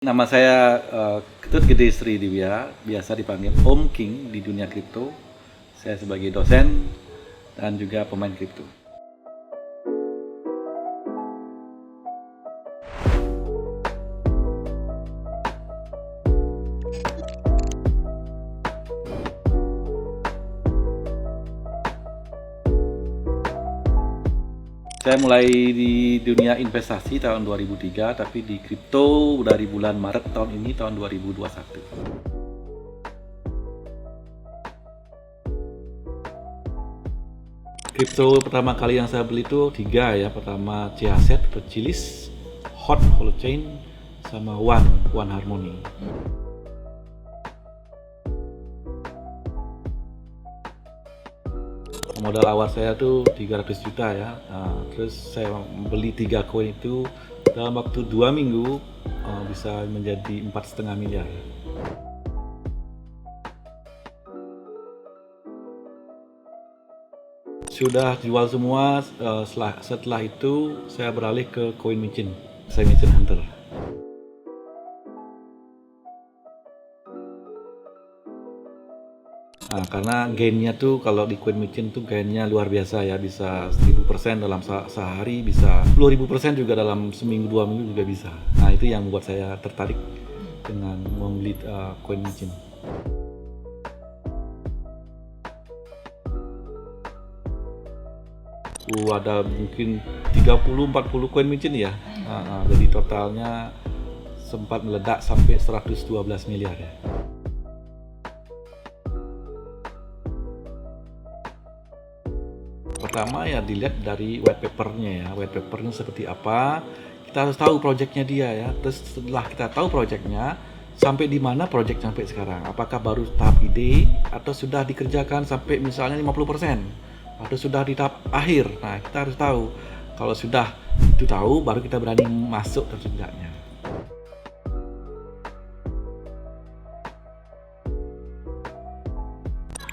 Nama saya Ketut Gede Sri Divya, biasa dipanggil Om King di dunia kripto. Saya sebagai dosen dan juga pemain kripto. Saya mulai di dunia investasi tahun 2003, tapi di kripto dari bulan Maret tahun ini, tahun 2021. Kripto pertama kali yang saya beli itu 3 ya. Pertama CHZ, Cilis, Hot Holochain, sama One Harmony. Modal awal saya tuh 300 juta ya. Terus saya beli 3 koin itu dalam waktu 2 minggu bisa menjadi 4,5 miliar. Sudah jual semua. Setelah itu saya beralih ke koin micin. Saya micin hunter. Karena gainnya tuh kalau di koin micin tuh gainnya luar biasa ya, bisa 1000% dalam sehari, bisa 10.000% juga dalam seminggu 2 minggu juga bisa. Nah itu yang membuat saya tertarik dengan membeli koin micin. Ada mungkin 30-40 koin micin ya. Jadi totalnya sempat meledak sampai 112 miliar ya. Pertama ya dilihat dari white papernya ya, white papernya seperti apa, kita harus tahu projectnya dia ya. Terus setelah kita tahu projectnya, sampai di mana project sampai sekarang, apakah baru tahap ide atau sudah dikerjakan sampai misalnya 50% atau sudah di tahap akhir. Nah kita harus tahu, kalau sudah itu tahu baru kita berani masuk atau tidaknya.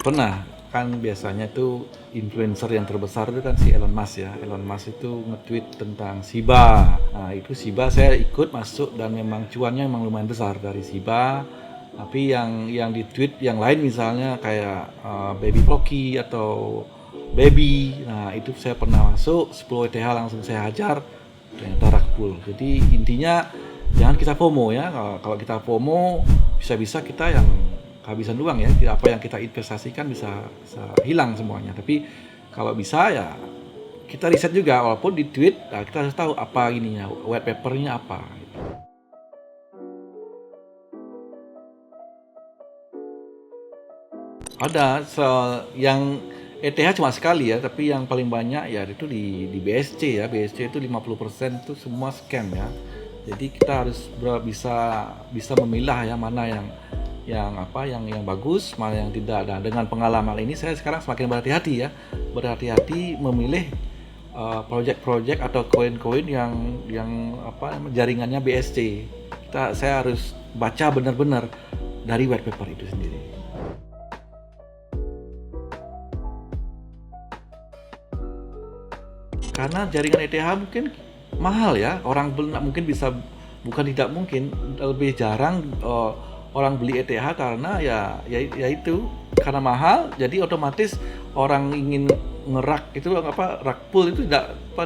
Pernah. Kan biasanya tuh influencer yang terbesar itu kan si Elon Musk ya. Elon Musk itu nge-tweet tentang Shiba. Nah itu Shiba saya ikut masuk dan memang cuannya memang lumayan besar dari Shiba. Tapi yang di tweet yang lain misalnya kayak Baby Floki atau Baby. Nah itu saya pernah masuk 10 ETH langsung saya hajar, ternyata rakpul. Jadi intinya jangan kita FOMO ya. Kalau kita FOMO bisa-bisa kita yang kehabisan uang ya, apa yang kita investasikan bisa hilang semuanya. Tapi kalau bisa ya kita riset juga, walaupun di tweet kita harus tahu apa ininya, white papernya apa. Ada yang ETH cuma sekali ya, tapi yang paling banyak ya itu di BSC ya. BSC itu 50% itu semua scam ya. Jadi kita harus bisa memilah ya mana yang bagus, mana yang tidak. Dan dengan pengalaman ini saya sekarang semakin berhati-hati memilih project-project atau koin-koin yang jaringannya BSC. Saya harus baca benar-benar dari white paper itu sendiri. Karena jaringan ETH mungkin mahal ya, orang mungkin bisa, bukan tidak mungkin, lebih jarang orang beli ETH karena ya itu karena mahal, jadi otomatis orang ingin ngerak itu rakpul itu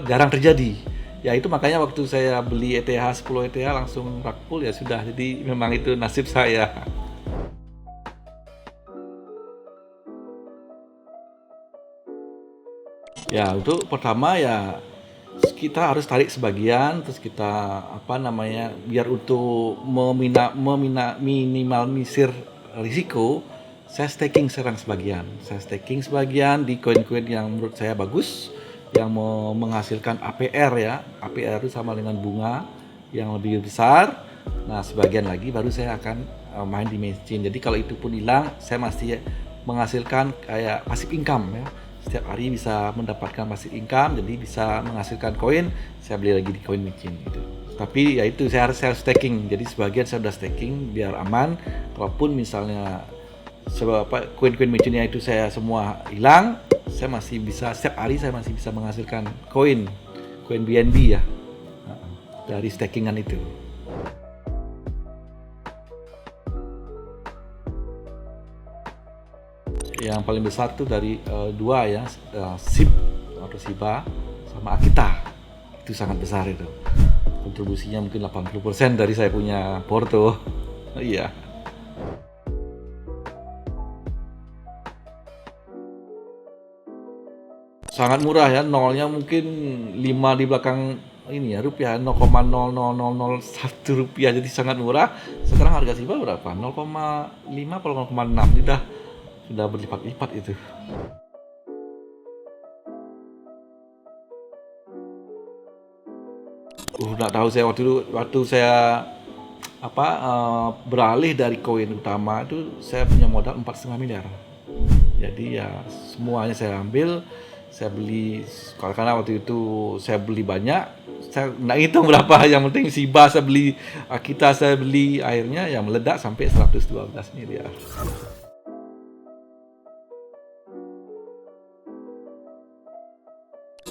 jarang terjadi. Ya itu makanya waktu saya beli ETH 10 ETH langsung rakpul ya sudah, jadi memang itu nasib saya. Ya untuk pertama ya kita harus tarik sebagian, terus kita biar untuk minimalisir risiko, saya staking sebagian di koin-koin yang menurut saya bagus, yang mau menghasilkan APR ya. APR itu sama dengan bunga yang lebih besar. Nah sebagian lagi baru saya akan main di micin. Jadi kalau itu pun hilang, saya masih menghasilkan kayak passive income ya. Setiap hari bisa mendapatkan passive income, jadi bisa menghasilkan koin, saya beli lagi di koin micin gitu. Tapi ya itu saya harus staking, jadi sebagian saya udah staking biar aman. Kalaupun misalnya koin-koin micinnya itu saya semua hilang, saya masih bisa setiap hari saya masih bisa menghasilkan koin BNB ya dari stakingan itu. yang paling besar tuh dari dua ya, SIP atau SIBA sama Akita. Itu sangat besar itu. Kontribusinya mungkin 80% dari saya punya porto. Iya. Sangat murah ya, nolnya mungkin 5 di belakang ini ya rupiah, 0,00001 rupiah, jadi sangat murah. Sekarang harga SIBA berapa? 0,5 atau 0,6, sudah berlipat-lipat itu. Nggak tahu saya waktu saya beralih dari koin utama itu saya punya modal 4,5 miliar. Jadi ya semuanya saya ambil, saya beli karena waktu itu saya beli banyak, saya nggak hitung berapa, yang penting SIBA saya beli, Akita saya beli, akhirnya ya meledak sampai 112 miliar.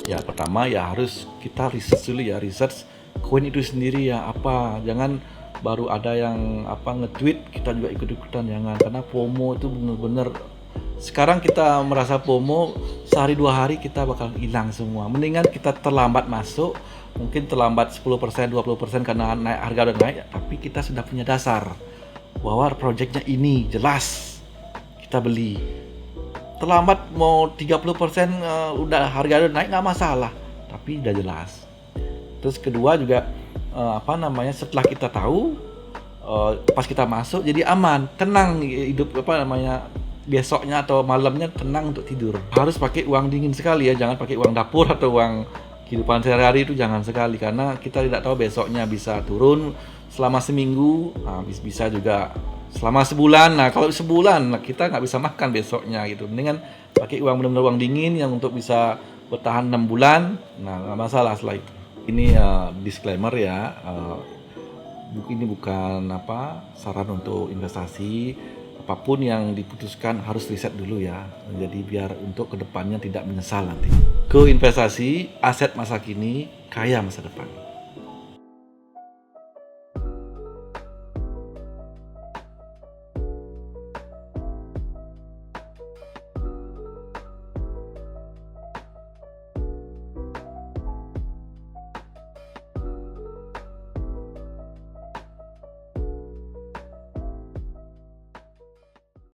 Ya pertama ya harus kita research dulu ya, research koin itu sendiri ya apa, jangan baru ada yang nge-tweet kita juga ikut-ikutan, jangan, karena FOMO itu bener-bener sekarang kita merasa FOMO, sehari 2 hari kita bakal hilang semua. Mendingan kita terlambat masuk, mungkin terlambat 10%, 20% karena harga udah naik, tapi kita sudah punya dasar bahwa projectnya ini jelas kita beli. Terlambat mau 30% udah harga udah naik nggak masalah, tapi udah jelas. Terus kedua juga setelah kita tahu, pas kita masuk jadi aman, tenang hidup besoknya atau malamnya tenang untuk tidur. Harus pakai uang dingin sekali ya, jangan pakai uang dapur atau uang kehidupan sehari-hari, itu jangan sekali, karena kita tidak tahu besoknya bisa turun selama seminggu, bisa juga selama sebulan. Nah kalau sebulan kita nggak bisa makan besoknya gitu, mendingan pakai uang benar-benar uang dingin yang untuk bisa bertahan 6 bulan, nah nggak masalah setelah itu. Ini disclaimer ya, ini bukan saran untuk investasi. Apapun yang diputuskan harus riset dulu ya, jadi biar untuk kedepannya tidak menyesal nanti. Ke investasi aset masa kini, kaya masa depan.